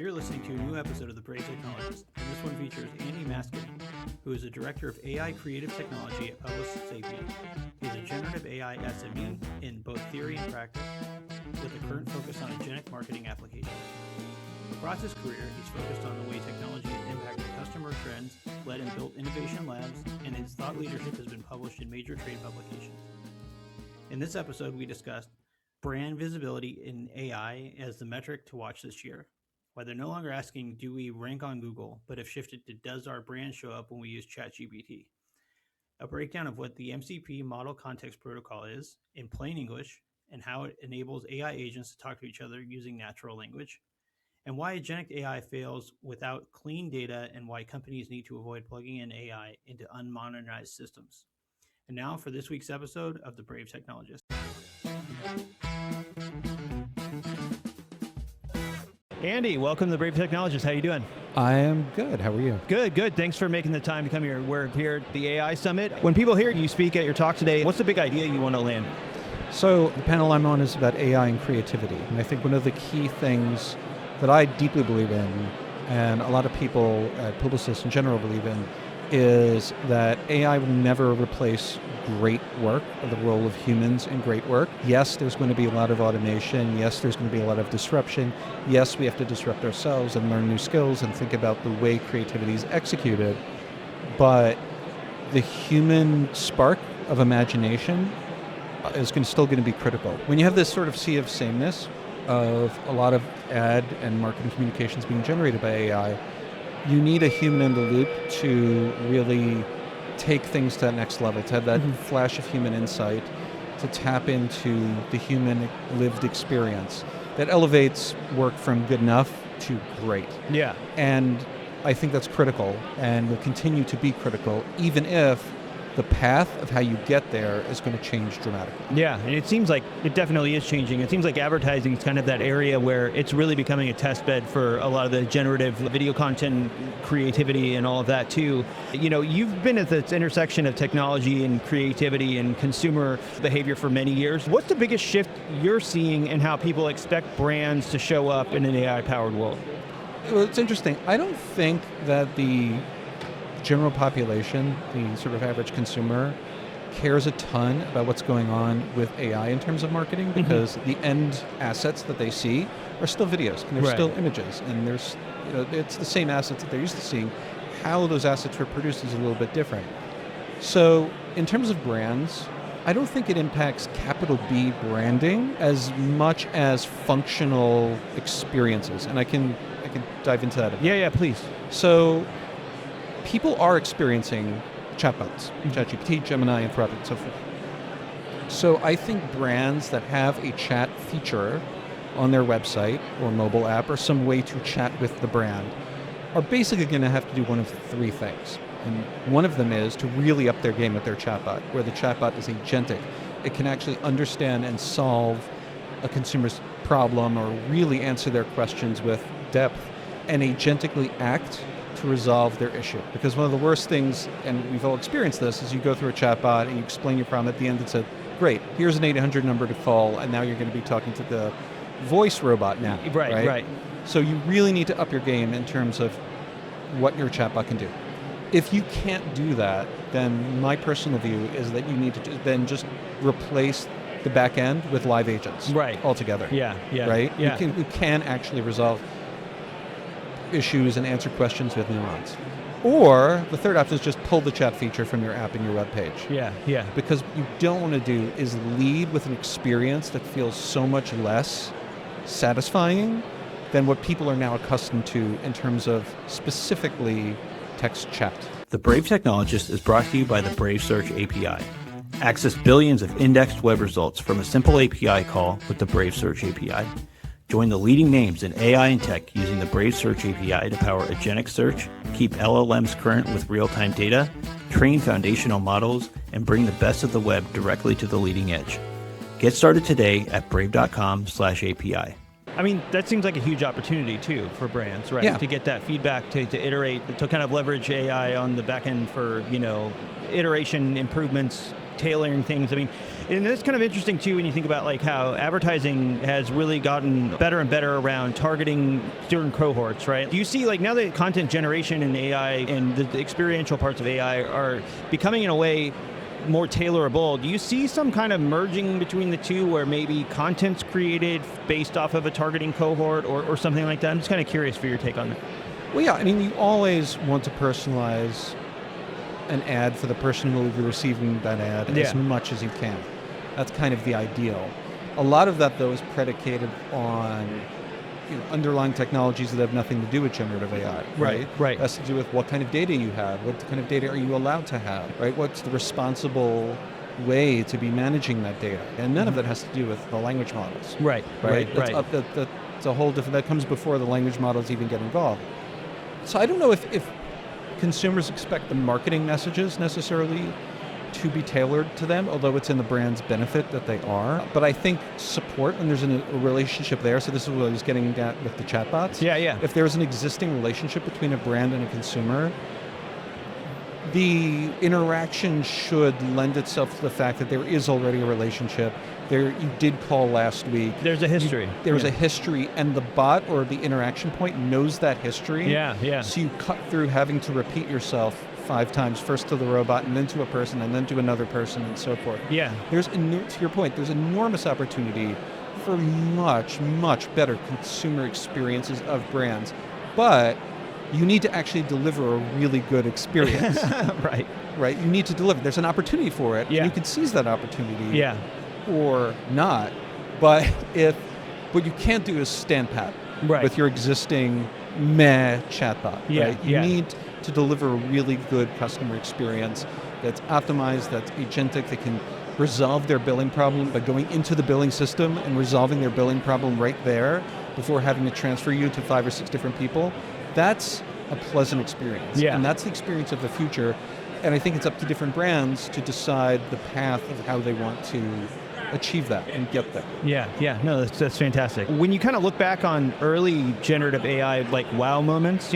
You're listening to a new episode of The Brave Technologist, and this one features Andy Maskin, who is a director of AI creative technology at Publicis Sapient. He's a generative AI SME in both theory and practice, with a current focus on agentic marketing applications. Across his career, he's focused on the way technology has impacted customer trends, led and built innovation labs, and his thought leadership has been published in major trade publications. In this episode, we discussed brand visibility in AI as the metric to watch this year. Why they're no longer asking, do we rank on Google, but have shifted to, does our brand show up when we use ChatGPT? A breakdown of what the MCP model context protocol is in plain English and how it enables AI agents to talk to each other using natural language, and why agentic AI fails without clean data and why companies need to avoid plugging in AI into unmodernized systems. And now for this week's episode of The Brave Technologist. Andy, welcome to The Brave Technologist. How you doing? I am good. How are you? Good. Thanks for making the time to come here. We're here at the AI Summit. When people hear you speak at your talk today, what's the big idea you want to land? So the panel I'm on is about AI and creativity. And I think one of the key things that I deeply believe in, and a lot of people at Publicis in general believe in, is that AI will never replace great work, or the role of humans in great work. Yes, there's going to be a lot of automation. Yes, there's going to be a lot of disruption. Yes, we have to disrupt ourselves and learn new skills and think about the way creativity is executed. But the human spark of imagination is still going to be critical. When you have this sort of sea of sameness of a lot of ad and marketing communications being generated by AI, you need a human in the loop to really take things to that next level, to have that flash of human insight, to tap into the human lived experience that elevates work from good enough to great. Yeah. And I think that's critical and will continue to be critical, even if the path of how you get there is going to change dramatically. Yeah, and it seems like it definitely is changing. It seems like advertising is kind of that area where it's really becoming a test bed for a lot of the generative video content creativity and all of that too. You know, you've been at this intersection of technology and creativity and consumer behavior for many years. What's the biggest shift you're seeing in how people expect brands to show up in an AI-powered world? Well, it's interesting. I don't think that the general population, the sort of average consumer, cares a ton about what's going on with AI in terms of marketing, because the end assets that they see are still videos and they're still images, and there's, it's the same assets that they're used to seeing. How those assets were produced is a little bit different. So in terms of brands, I don't think it impacts capital B branding as much as functional experiences, and I can dive into that a bit. Yeah, please. So people are experiencing chatbots, ChatGPT, Gemini, Anthropic, and so forth. So I think brands that have a chat feature on their website or mobile app or some way to chat with the brand are basically going to have to do one of three things. And one of them is to really up their game with their chatbot, where the chatbot is agentic. It can actually understand and solve a consumer's problem or really answer their questions with depth and agentically act to resolve their issue. Because one of the worst things, and we've all experienced this, is you go through a chatbot and you explain your problem. At the end it said, great, here's an 800 number to call, and now you're going to be talking to the voice robot now. Right. So you really need to up your game in terms of what your chatbot can do. If you can't do that, then my personal view is that you need to then just replace the back end with live agents altogether. Yeah. Right? Yeah. You can actually resolve issues and answer questions with neurons. Or the third option is just pull the chat feature from your app and your web page. Yeah. Because what you don't want to do is lead with an experience that feels so much less satisfying than what people are now accustomed to in terms of specifically text chat. The Brave Technologist is brought to you by the Brave Search API. Access billions of indexed web results from a simple API call with the Brave Search API. Join the leading names in AI and tech using the Brave Search API to power agentic search, keep LLMs current with real-time data, train foundational models, and bring the best of the web directly to the leading edge. Get started today at brave.com/API. I mean, that seems like a huge opportunity too for brands, right? Yeah. To get that feedback, to iterate, to kind of leverage AI on the back end for, iteration improvements tailoring things. I mean, and it's kind of interesting too when you think about like how advertising has really gotten better and better around targeting certain cohorts, right? Do you see like now that content generation and AI and the experiential parts of AI are becoming in a way more tailorable, do you see some kind of merging between the two where maybe content's created based off of a targeting cohort or something like that? I'm just kind of curious for your take on that. Well, yeah, I mean, you always want to personalize an ad for the person who will be receiving that ad as much as you can. That's kind of the ideal. A lot of that, though, is predicated on underlying technologies that have nothing to do with generative AI, right? Right. It has to do with what kind of data you have, what kind of data are you allowed to have, right? What's the responsible way to be managing that data? And none of that has to do with the language models. Right. That's a whole different, that comes before the language models even get involved. So I don't know if consumers expect the marketing messages necessarily to be tailored to them, although it's in the brand's benefit that they are. But I think support, and there's a relationship there, so this is what I was getting at with the chatbots. Yeah. If there's an existing relationship between a brand and a consumer, the interaction should lend itself to the fact that there is already a relationship. You did call last week. There's a history. There's a history, and the bot or the interaction point knows that history. Yeah. So you cut through having to repeat yourself 5 times, first to the robot, and then to a person, and then to another person, and so forth. Yeah. To your point, there's enormous opportunity for much, much better consumer experiences of brands. But you need to actually deliver a really good experience. Right. You need to deliver. There's an opportunity for it. Yeah. And you can seize that opportunity. Yeah. Or not. But what you can't do is stand pat with your existing chatbot. Yeah. Right? You need to deliver a really good customer experience that's optimized, that's agentic, that can resolve their billing problem by going into the billing system and resolving their billing problem right there before having to transfer you to 5 or 6 different people. That's a pleasant experience. Yeah. And that's the experience of the future. And I think it's up to different brands to decide the path of how they want to achieve that and get there. Yeah. No, that's fantastic. When you kind of look back on early generative AI, like wow moments,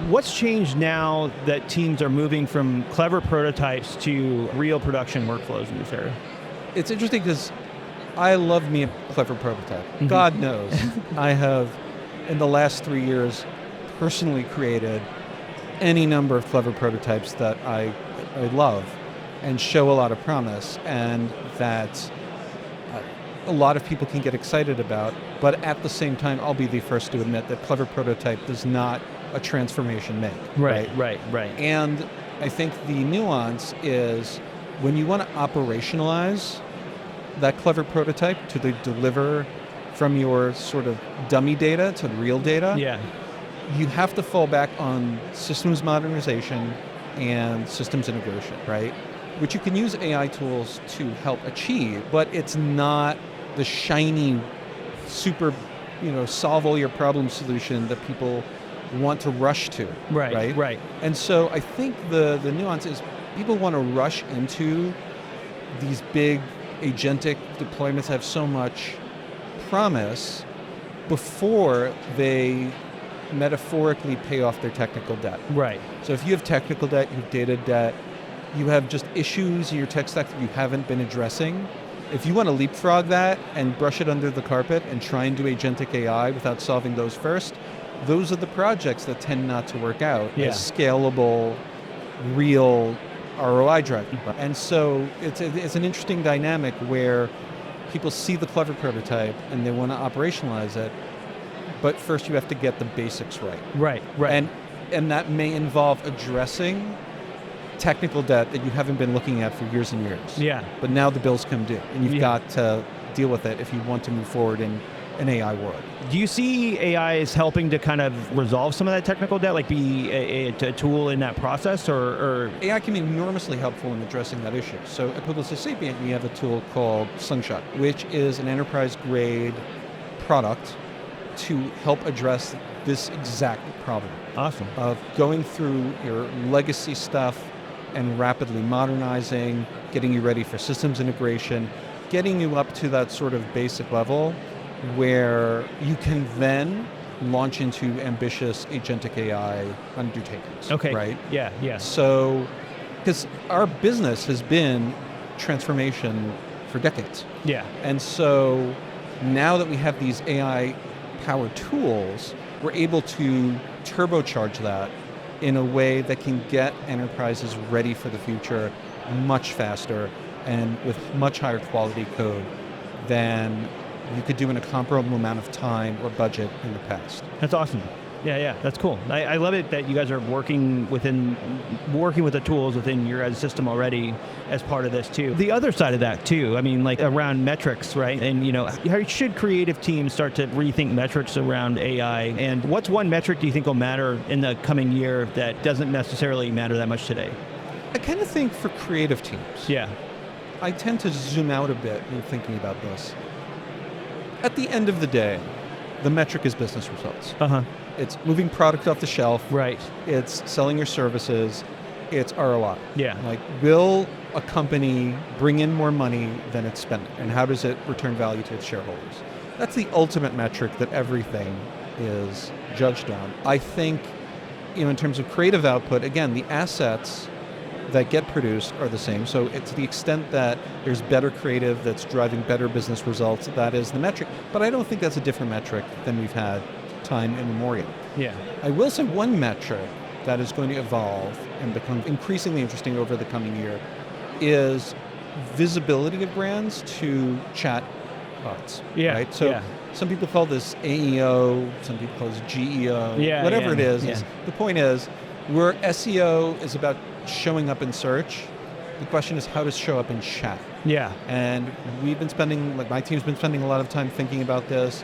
what's changed now that teams are moving from clever prototypes to real production workflows in this area? It's interesting because I love me a clever prototype. Mm-hmm. God knows. I have, in the last 3 years, personally created any number of clever prototypes that I love and show a lot of promise, and that a lot of people can get excited about. But at the same time, I'll be the first to admit that clever prototype does not a transformation make. Right. And I think the nuance is when you want to operationalize that clever prototype to deliver from your sort of dummy data to real data, you have to fall back on systems modernization and systems integration, right? Which you can use AI tools to help achieve, but it's not the shiny, super, solve all your problem solution that people want to rush to. Right. And so I think the nuance is people want to rush into these big agentic deployments that have so much promise before they metaphorically pay off their technical debt. Right. So if you have technical debt, you have data debt, you have just issues in your tech stack that you haven't been addressing, if you want to leapfrog that and brush it under the carpet and try and do agentic AI without solving those first, those are the projects that tend not to work out as scalable, real ROI driving. And so it's an interesting dynamic where people see the clever prototype and they want to operationalize it, but first you have to get the basics right. Right. And that may involve addressing technical debt that you haven't been looking at for years and years. Yeah. But now the bills come due, and you've got to deal with it if you want to move forward in an AI world. Do you see AI as helping to kind of resolve some of that technical debt, like be a tool in that process, or? AI can be enormously helpful in addressing that issue. So at Publicis Sapient, we have a tool called Slingshot, which is an enterprise-grade product to help address this exact problem. Awesome. Of going through your legacy stuff and rapidly modernizing, getting you ready for systems integration, getting you up to that sort of basic level where you can then launch into ambitious agentic AI undertakings. Okay. Right? Yeah. So, because our business has been transformation for decades. Yeah. And so now that we have these AI-powered tools, we're able to turbocharge that in a way that can get enterprises ready for the future much faster and with much higher quality code than you could do in a comparable amount of time or budget in the past. That's awesome. Yeah, that's cool. I love it that you guys are working with the tools within your guys' system already as part of this too. The other side of that too, I mean, like around metrics, right? And how should creative teams start to rethink metrics around AI? And what's one metric do you think will matter in the coming year that doesn't necessarily matter that much today? I kind of think for creative teams, Yeah. I tend to zoom out a bit when thinking about this. At the end of the day, the metric is business results. It's moving product off the shelf. Right. It's selling your services. It's ROI. Yeah. Like, will a company bring in more money than it's spending? And how does it return value to its shareholders? That's the ultimate metric that everything is judged on. I think, in terms of creative output, again, the assets that get produced are the same. So to the extent that there's better creative that's driving better business results, that is the metric. But I don't think that's a different metric than we've had time immemorial. Yeah. I will say one metric that is going to evolve and become increasingly interesting over the coming year is visibility of brands to chat bots. Yeah. Right? So some people call this AEO, some people call this GEO, whatever it is. The point is, where SEO is about showing up in search, the question is how to show up in chat. Yeah. And we've been spending, my team's been spending a lot of time thinking about this.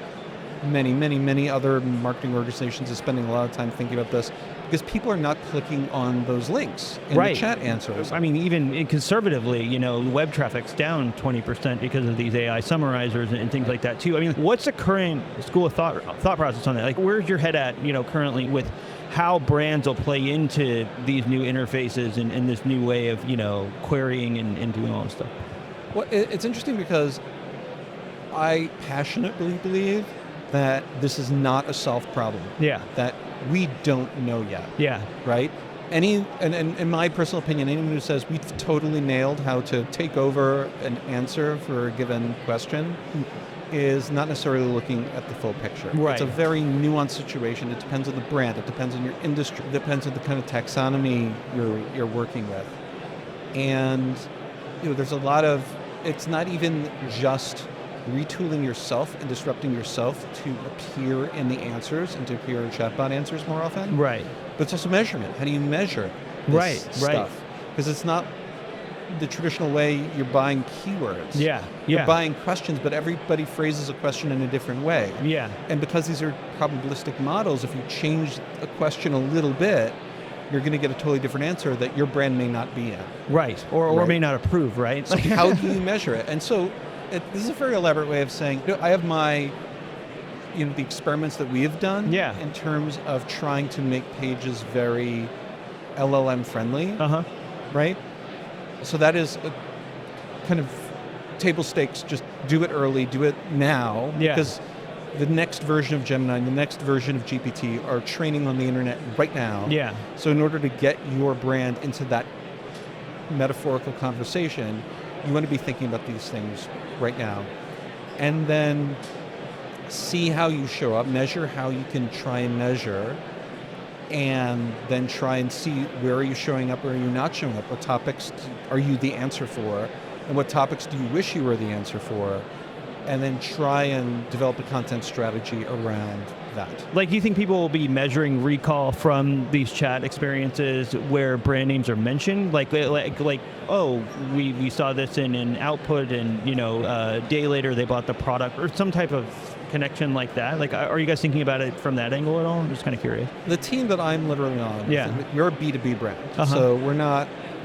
Many other marketing organizations are spending a lot of time thinking about this because people are not clicking on those links in the chat answers. I mean, even conservatively, web traffic's down 20% because of these AI summarizers and things like that too. I mean, what's the current school of thought process on that? Like, where's your head at, currently with how brands will play into these new interfaces and this new way of, querying and doing all this stuff? Well, it's interesting because I passionately believe that this is not a solved problem. Yeah. That we don't know yet. Yeah. Right? And in my personal opinion, anyone who says we've totally nailed how to take over an answer for a given question is not necessarily looking at the full picture. Right. It's a very nuanced situation. It depends on the brand. It depends on your industry. It depends on the kind of taxonomy you're working with. And there's a lot of, it's not even just retooling yourself and disrupting yourself to appear in the answers and to appear in chatbot answers more often. Right. But it's also measurement. How do you measure this stuff? Because it's not the traditional way you're buying keywords. You're buying questions, but everybody phrases a question in a different way. Yeah. And because these are probabilistic models, if you change a question a little bit, you're going to get a totally different answer that your brand may not be in. Right. Or may not approve, right? So how do you measure it? And so this is a very elaborate way of saying, I have my, the experiments that we have done in terms of trying to make pages very LLM friendly, right? So that is a kind of table stakes, just do it early, do it now, because the next version of Gemini and the next version of GPT are training on the internet right now. Yeah. So in order to get your brand into that metaphorical conversation, you want to be thinking about these things right now. And then see how you show up, measure how you can try and measure, and then try and see where are you showing up, where are you not showing up, what topics are you the answer for, and what topics do you wish you were the answer for, and then try and develop a content strategy around that. Like, do you think people will be measuring recall from these chat experiences where brand names are mentioned? Like oh, we saw this in an output, and a day later they bought the product, or some type of connection like that? Like, are you guys thinking about it from that angle at all? I'm just kind of curious. The team that I'm literally on, we're a B2B brand, so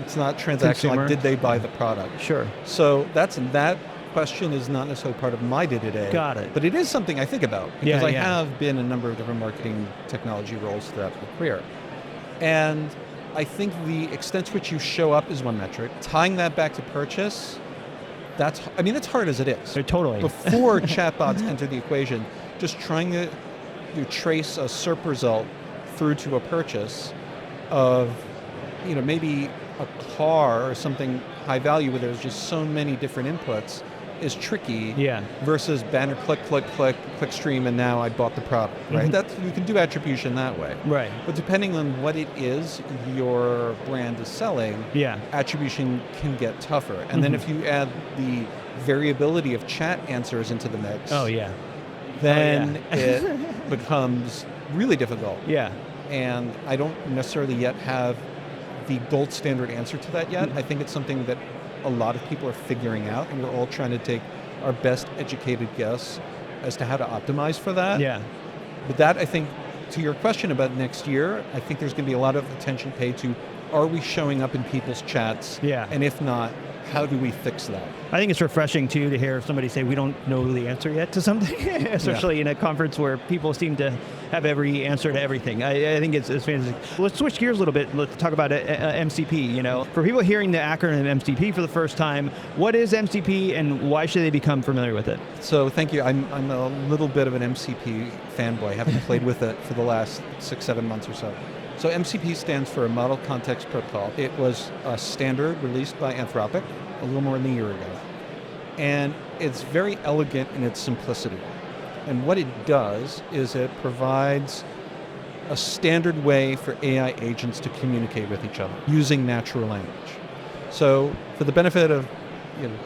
it's not transactional. Consumer. Like, did they buy the product? Sure. So that question is not necessarily part of my day-to-day. Got it. But it is something I think about, because I have been in a number of different marketing technology roles throughout my career. And I think the extent to which you show up is one metric. Tying that back to purchase, that's hard as it is. Totally. Before chatbots enter the equation, just trying to trace a SERP result through to a purchase of, maybe a car or something high value where there's just so many different inputs is tricky versus banner click, click stream, and now I bought the product, right? You can do attribution that way. Right. But depending on what it is your brand is selling, attribution can get tougher. And then if you add the variability of chat answers into the mix, then it becomes really difficult. And I don't necessarily yet have the gold standard answer to that yet. I think it's something that a lot of people are figuring out, and we're all trying to take our best educated guess as to how to optimize for that. But that, I think, to your question about next year, I think there's going to be a lot of attention paid to, are we showing up in people's chats? And if not, how do we fix that? I think it's refreshing, too, to hear somebody say, we don't know the answer yet to something, especially in a conference where people seem to have every answer to everything. I think it's fantastic. Let's switch gears a little bit. Let's talk about MCP. For people hearing the acronym MCP for the first time, what is MCP and why should they become familiar with it? So thank you. I'm a little bit of an MCP fanboy, having played with it for the last 6-7 months or so. So MCP stands for Model Context Protocol. It was a standard released by Anthropic a little more than a year ago. And it's very elegant in its simplicity. And what it does is it provides a standard way for AI agents to communicate with each other using natural language. So for the benefit of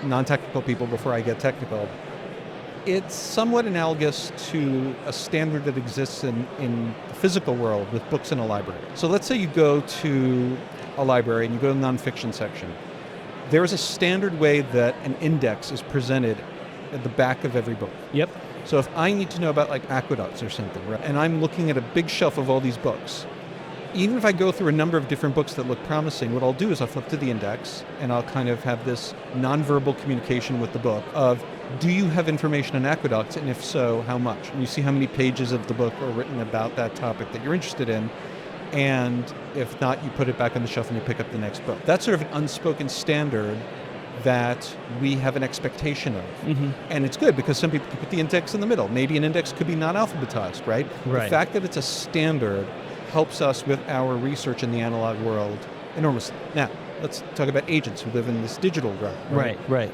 non-technical people before I get technical, it's somewhat analogous to a standard that exists in the physical world with books in a library. So let's say you go to a library and you go to the nonfiction section. There is a standard way that an index is presented at the back of every book. So if I need to know about like aqueducts or something, right, and I'm looking at a big shelf of all these books, even if I go through a number of different books that look promising, what I'll do is I'll flip to the index and I'll kind of have this nonverbal communication with the book of, do you have information on aqueducts? And if so, how much? And you see how many pages of the book are written about that topic that you're interested in. And if not, you put it back on the shelf and you pick up the next book. That's sort of an unspoken standard that we have an expectation of. And it's good because some people can put the index in the middle. Maybe an index could be not alphabetized, right? The fact that it's a standard helps us with our research in the analog world enormously. Now, let's talk about agents who live in this digital realm. Right.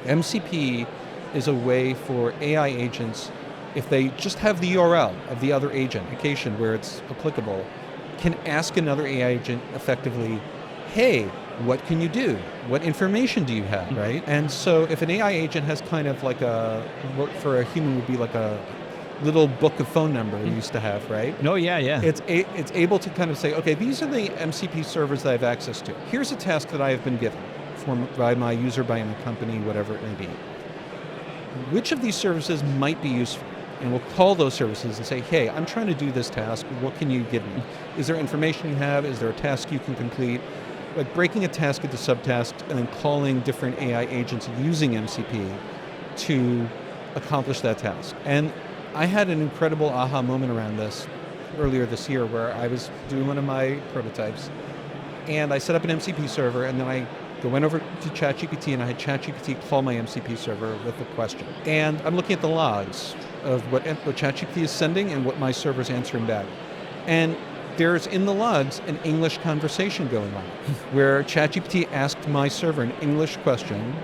MCP is a way for AI agents, if they just have the URL of the other agent, location where it's applicable, can ask another AI agent effectively, hey, what can you do? What information do you have, right? And so if an AI agent has kind of like what for a human would be like a little book of phone number we used to have, right? It's able to kind of say, okay, these are the MCP servers that I have access to. Here's a task that I have been given by my user, by my company, whatever it may be. Which of these services might be useful? And we'll call those services and say, hey, I'm trying to do this task. What can you give me? Is there information you have? Is there a task you can complete? Like breaking a task into subtasks and then calling different AI agents using MCP to accomplish that task. And I had an incredible aha moment around this earlier this year where I was doing one of my prototypes and I set up an MCP server and then I went over to ChatGPT and I had ChatGPT call my MCP server with a question. And I'm looking at the logs of what ChatGPT is sending and what my server's answering back. And there's in the logs an English conversation going on where ChatGPT asked my server an English question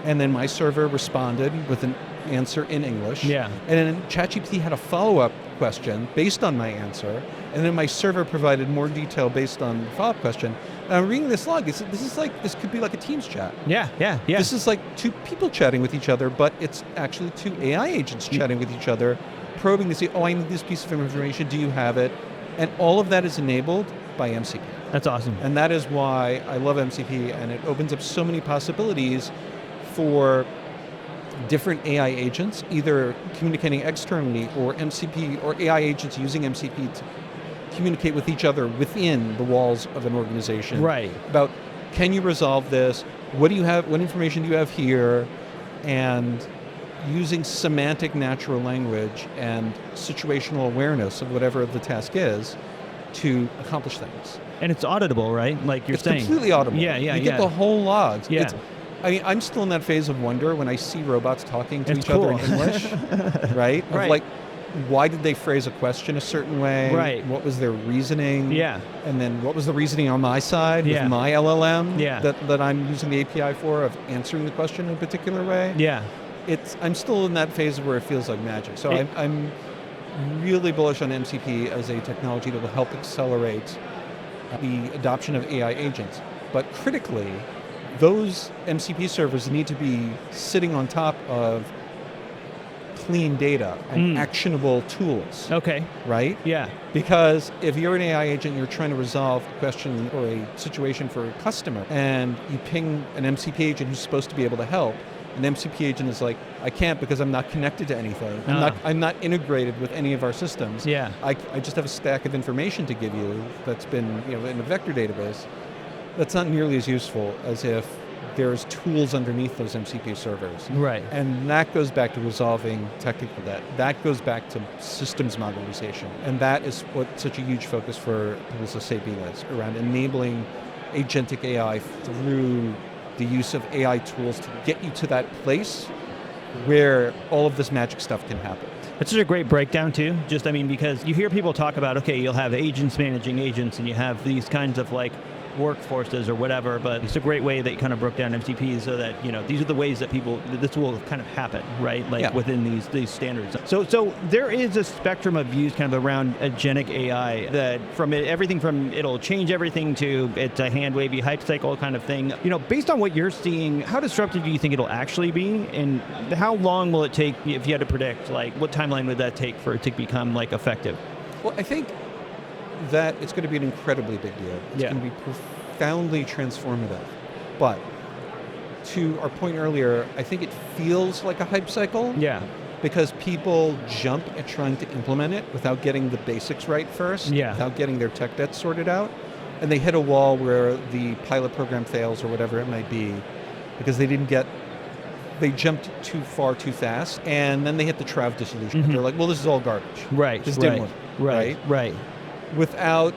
and then my server responded with an answer in English. And then ChatGPT had a follow-up question based on my answer, and then my server provided more detail based on the follow-up question. And I'm reading this log. This could be like a Teams chat. This is like two people chatting with each other, but it's actually two AI agents chatting with each other, probing to see, oh, I need this piece of information. Do you have it? And all of that is enabled by MCP. That's awesome. And that is why I love MCP, and it opens up so many possibilities for different AI agents, either communicating externally or MCP or AI agents using MCP to communicate with each other within the walls of an organization. About, can you resolve this? What do you have? What information do you have here? And using semantic natural language and situational awareness of whatever the task is to accomplish things. And it's auditable, right? Like you're saying. It's completely audible. You get the whole logs. Yeah. I'm still in that phase of wonder when I see robots talking to each other in English, right? Like, why did they phrase a question a certain way? Right. What was their reasoning? Yeah. And then what was the reasoning on my side Yeah. with my LLM Yeah. that I'm using the API for of answering the question in a particular way? Yeah. I'm still in that phase where it feels like magic. So I'm really bullish on MCP as a technology that will help accelerate the adoption of AI agents. But critically, those MCP servers need to be sitting on top of clean data and actionable tools. Okay. Right? Yeah. Because if you're an AI agent, you're trying to resolve a question or a situation for a customer, and you ping an MCP agent who's supposed to be able to help, an MCP agent is like, I can't because I'm not connected to anything. I'm not integrated with any of our systems. Yeah. I just have a stack of information to give you that's been in a vector database. That's not nearly as useful as if there's tools underneath those MCP servers. Right. And that goes back to resolving technical debt. That goes back to systems modernization. And that is what such a huge focus for Publicis Sapient is, around enabling agentic AI through the use of AI tools to get you to that place where all of this magic stuff can happen. That's such a great breakdown too. Because you hear people talk about, okay, you'll have agents managing agents and you have these kinds of like workforces or whatever, but it's a great way that you kind of broke down MCP so that, these are the ways that this will kind of happen, right? Like within these standards. So there is a spectrum of views kind of around agentic AI that everything from it'll change everything to it's a hand-wavy hype cycle kind of thing. Based on what you're seeing, how disruptive do you think it'll actually be? And how long will it take, if you had to predict, like what timeline would that take for it to become like effective? Well, I think that it's going to be an incredibly big deal. It's going to be profoundly transformative. But to our point earlier, I think it feels like a hype cycle. Yeah. Because people jump at trying to implement it without getting the basics right first, without getting their tech debt sorted out. And they hit a wall where the pilot program fails or whatever it might be because they jumped too far too fast, and then they hit the trough disillusion. Mm-hmm. They're like, well, this is all garbage. Right. This didn't work. Right. Without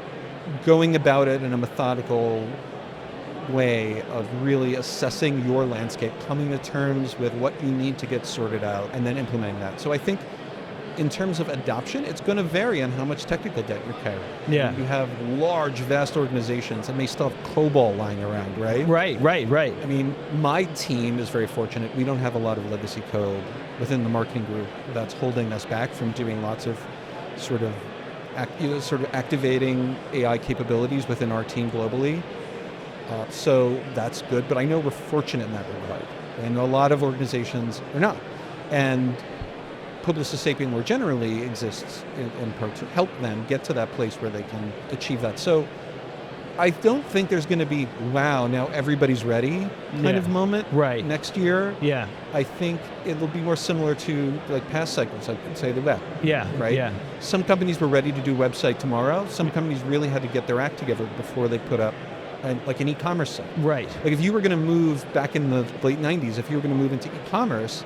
going about it in a methodical way of really assessing your landscape, coming to terms with what you need to get sorted out, and then implementing that. So I think in terms of adoption, it's going to vary on how much technical debt you're carrying. Yeah. You have large, vast organizations that may still have COBOL lying around, right? Right. I mean, my team is very fortunate. We don't have a lot of legacy code within the marketing group that's holding us back from doing lots of sort of activating AI capabilities within our team globally. So that's good, but I know we're fortunate in that regard. I know a lot of organizations are not. And Publicis Sapient more generally exists in part to help them get to that place where they can achieve that. So I don't think there's going to be, wow, now everybody's ready kind of moment next year. Yeah. I think it'll be more similar to like past cycles, like say the web. Yeah. Right? Yeah. Some companies were ready to do website tomorrow. Some companies really had to get their act together before they put up like an e-commerce site. Right. Like if you were going to move back in the late 90s, if you were going to move into e-commerce,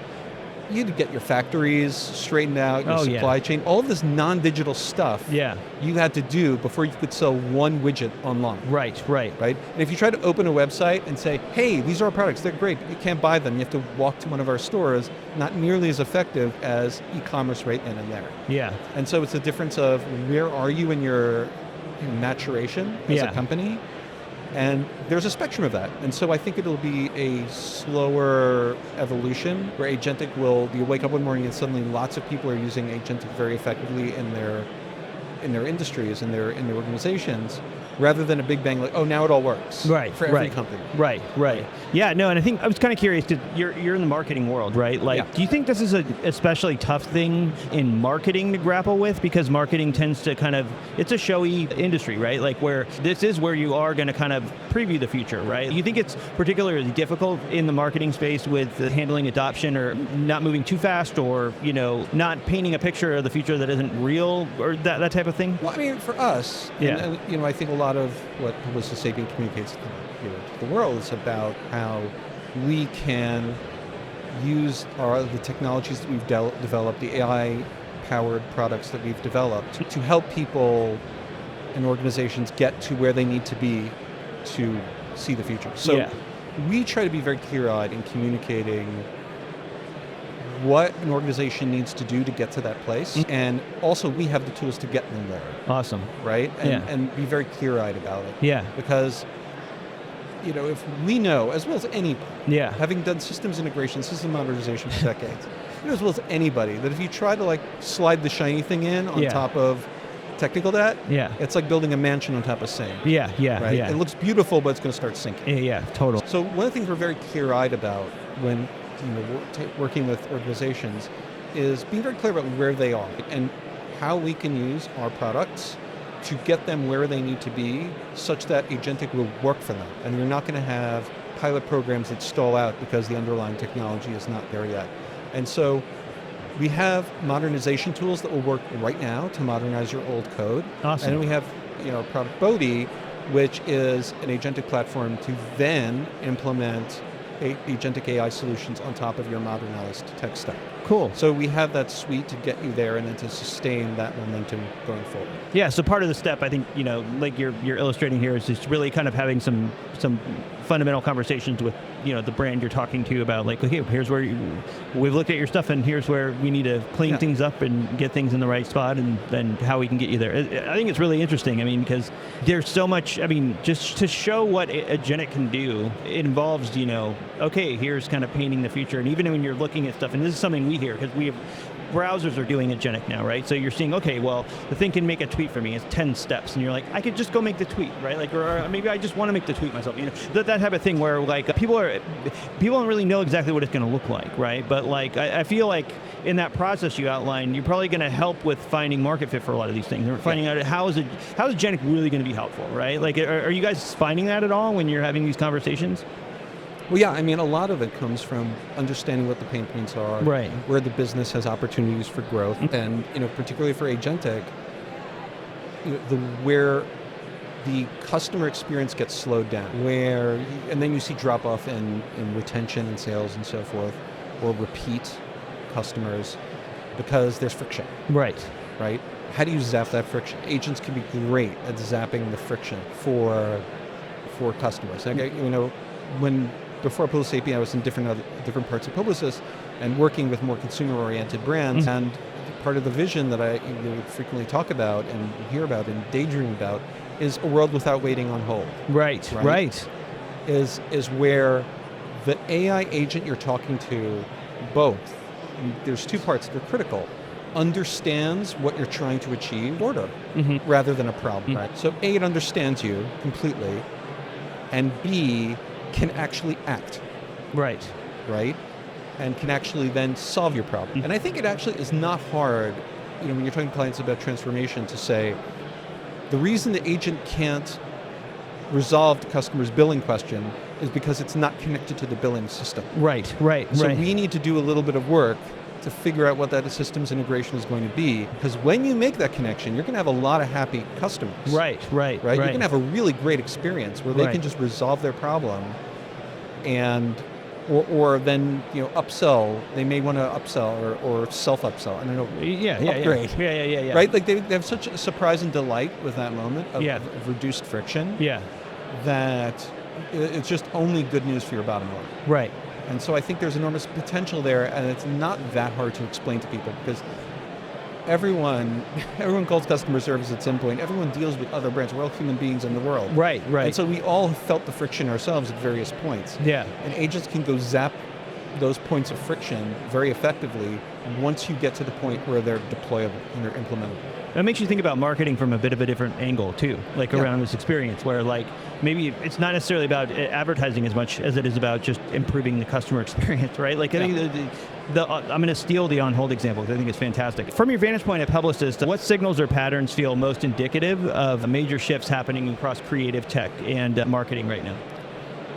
you had to get your factories straightened out, your supply chain, all of this non-digital stuff you had to do before you could sell one widget online. Right? And if you try to open a website and say, hey, these are our products, they're great, but you can't buy them, you have to walk to one of our stores, not nearly as effective as e-commerce right then and there. Yeah. And so it's a difference of where are you in your maturation as a company? And there's a spectrum of that. And so I think it'll be a slower evolution where agentic you wake up one morning and suddenly lots of people are using agentic very effectively in their industries, in their organizations, rather than a big bang like, oh, now it all works for every company. Right. Yeah, no, and I think I was kind of curious, because you're in the marketing world, right? Like, do you think this is an especially tough thing in marketing to grapple with? Because marketing tends to it's a showy industry, right? Like where this is where you are going to kind of preview the future, right? You think it's particularly difficult in the marketing space with handling adoption or not moving too fast or, not painting a picture of the future that isn't real or that type of thing? Well, I mean, for us, and, I think a lot of what Publicis Sapient communicates to the world is about how we can use the technologies that we've developed, the AI-powered products that we've developed, to help people and organizations get to where they need to be to see the future. So we try to be very clear-eyed in communicating what an organization needs to do to get to that place, and also we have the tools to get them there. Awesome. Right? And, Yeah. and be very clear-eyed about it. Yeah. Because, if we know, as well as anybody, Yeah. having done systems integration, system modernization for decades, you know as well as anybody, that if you try to slide the shiny thing in on Yeah. top of technical debt, Yeah. it's like building a mansion on top of sand. Yeah. Yeah. Right? Yeah. It looks beautiful, but it's going to start sinking. Yeah. Total. So one of the things we're very clear-eyed about when working with organizations is being very clear about where they are and how we can use our products to get them where they need to be such that agentic will work for them. And you're not going to have pilot programs that stall out because the underlying technology is not there yet. And so we have modernization tools that will work right now to modernize your old code. Awesome. And we have our product Bodhi, which is an agentic platform to then implement agentic AI solutions on top of your modernized tech stack. Cool. So we have that suite to get you there and then to sustain that momentum going forward. Yeah, so part of the step, I think, like you're illustrating here, is just really kind of having some fundamental conversations with, the brand you're talking to about, like, okay, here's where we've looked at your stuff and here's where we need to clean things up and get things in the right spot, and then how we can get you there. I think it's really interesting, because there's so much, just to show what agentic can do, it involves, okay, here's kind of painting the future. And even when you're looking at stuff, and this is something we hear, because we have browsers are doing agentic now, right? So you're seeing, okay, well, the thing can make a tweet for me. It's 10 steps. And you're like, I could just go make the tweet, right? Or maybe I just want to make the tweet myself. That type of thing where people don't really know exactly what it's going to look like, right? But I feel like in that process you outlined, you're probably going to help with finding market fit for a lot of these things. Or finding out how is agentic really going to be helpful, right? Are you guys finding that at all when you're having these conversations? Well, yeah, a lot of it comes from understanding what the pain points are, right? Where the business has opportunities for growth, and particularly for agentic, where the customer experience gets slowed down, and then you see drop off in retention and sales and so forth, or repeat customers because there's friction. Right. Right. How do you zap that friction? Agents can be great at zapping the friction for customers. Before Publicis Sapient, I was in different parts of Publicis and working with more consumer-oriented brands. And part of the vision that I would frequently talk about and hear about and daydream about is a world without waiting on hold. Right. Is where the AI agent you're talking to, both, there's two parts that are critical, understands what you're trying to achieve, order, rather than a problem. Right? So A, it understands you completely, and B, can actually act. Right. And can actually then solve your problem. And I think it actually is not hard, when you're talking to clients about transformation, to say, the reason the agent can't resolve the customer's billing question is because it's not connected to the billing system. Right. So we need to do a little bit of work to figure out what that systems integration is going to be, because when you make that connection, you're going to have a lot of happy customers. Right. You're going to have a really great experience where they can just resolve their problem, and or then upsell. They may want to upsell or self-upsell. I don't know. Upgrade. Yeah. Right. They have such a surprise and delight with that moment of reduced friction. Yeah. That it's just only good news for your bottom line. Right. And so I think there's enormous potential there, and it's not that hard to explain to people, because everyone calls customer service at some point. Everyone deals with other brands. We're all human beings in the world. Right. And so we all have felt the friction ourselves at various points. Yeah. And agents can go zap those points of friction very effectively once you get to the point where they're deployable and they're implementable. That makes you think about marketing from a bit of a different angle too, around this experience, where maybe it's not necessarily about advertising as much as it is about just improving the customer experience, right? I think I'm going to steal the on-hold example because I think it's fantastic. From your vantage point at Publicis, what signals or patterns feel most indicative of major shifts happening across creative tech and marketing right now?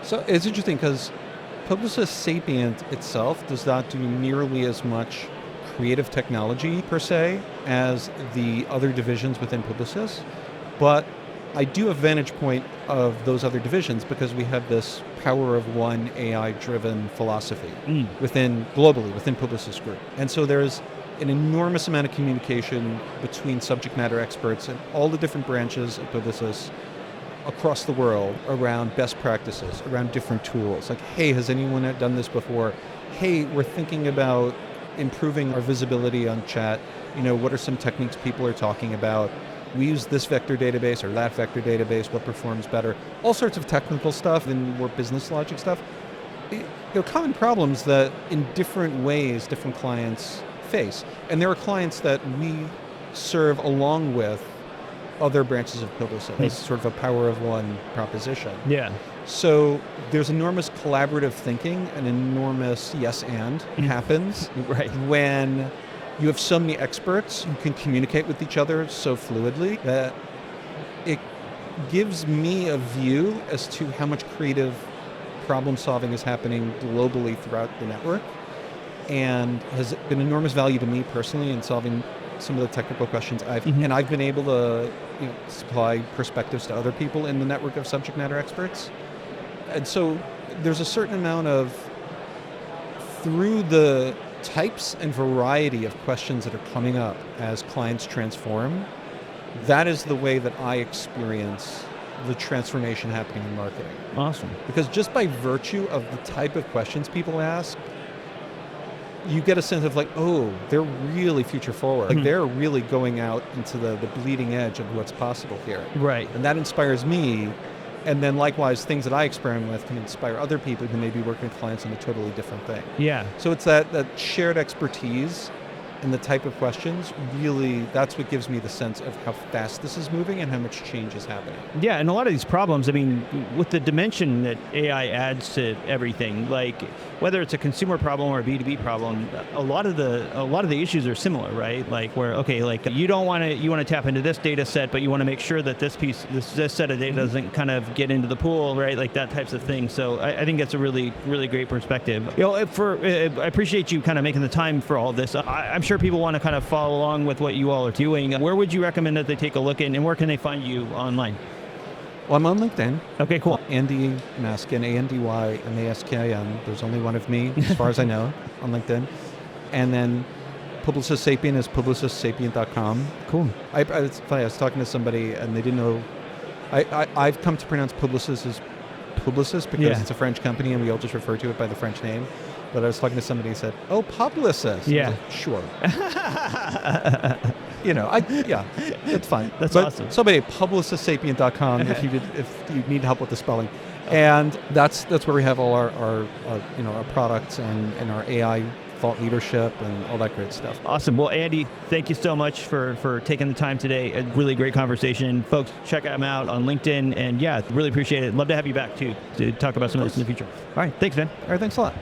So it's interesting because Publicis Sapient itself does not do nearly as much creative technology per se as the other divisions within Publicis, but I do have a vantage point of those other divisions because we have this power of one AI-driven philosophy globally within Publicis Group. And so there's an enormous amount of communication between subject matter experts and all the different branches of Publicis across the world around best practices, around different tools. Like, hey, has anyone done this before? Hey, we're thinking about improving our visibility on chat. What are some techniques people are talking about? We use this vector database or that vector database, what performs better? All sorts of technical stuff and more business logic stuff. Common problems that in different ways different clients face. And there are clients that we serve along with other branches of Publicis. It's sort of a power of one proposition. Yeah. So there's enormous collaborative thinking and enormous yes and happens Right. when you have so many experts who can communicate with each other so fluidly that it gives me a view as to how much creative problem solving is happening globally throughout the network, and has been enormous value to me personally in solving some of the technical questions and I've been able to supply perspectives to other people in the network of subject matter experts. And so there's a certain amount of, through the types and variety of questions that are coming up as clients transform, that is the way that I experience the transformation happening in marketing. Awesome. Because just by virtue of the type of questions people ask, you get a sense of like, oh, they're really future forward. Like they're really going out into the bleeding edge of what's possible here. Right. And that inspires me. And then likewise, things that I experiment with can inspire other people who may be working with clients on a totally different thing. Yeah. So it's that shared expertise and the type of questions, really, that's what gives me the sense of how fast this is moving and how much change is happening. Yeah, and a lot of these problems, I mean, with the dimension that AI adds to everything, like whether it's a consumer problem or a B2B problem, a lot of the issues are similar, right? Like where, okay, like you want to tap into this data set, but you want to make sure that this set of data doesn't kind of get into the pool, right? Like that types of thing. So I think that's a really, really great perspective. I appreciate you kind of making the time for all this. I'm sure people want to kind of follow along with what you all are doing. Where would you recommend that they take a look in, and where can they find you online? Well, I'm on LinkedIn. Okay, cool. Andy Maskin, ANDYMASKIN. There's only one of me, as far as I know, on LinkedIn. And then Publicis Sapient is publicissapient.com. Cool. It's funny, I was talking to somebody and they didn't know. I've come to pronounce Publicis as Publicis because it's a French company and we all just refer to it by the French name. But I was talking to somebody who said, "Oh, Publicis." Yeah. Like, sure. It's fine. That's awesome. Somebody at publicissapient.com if you need help with the spelling. And that's where we have all our products and our AI thought leadership and all that great stuff. Awesome. Well, Andy, thank you so much for taking the time today. A really great conversation. Folks, check him out on LinkedIn. And yeah, really appreciate it. Love to have you back too to talk about some of this in the future. All right. Thanks, man. All right. Thanks a lot.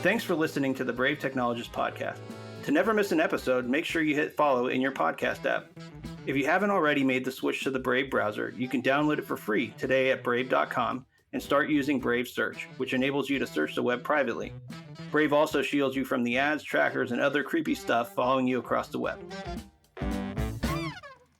Thanks for listening to the Brave Technologist podcast. To never miss an episode, make sure you hit follow in your podcast app. If you haven't already made the switch to the Brave browser, you can download it for free today at brave.com and start using Brave Search, which enables you to search the web privately. Brave also shields you from the ads, trackers, and other creepy stuff following you across the web.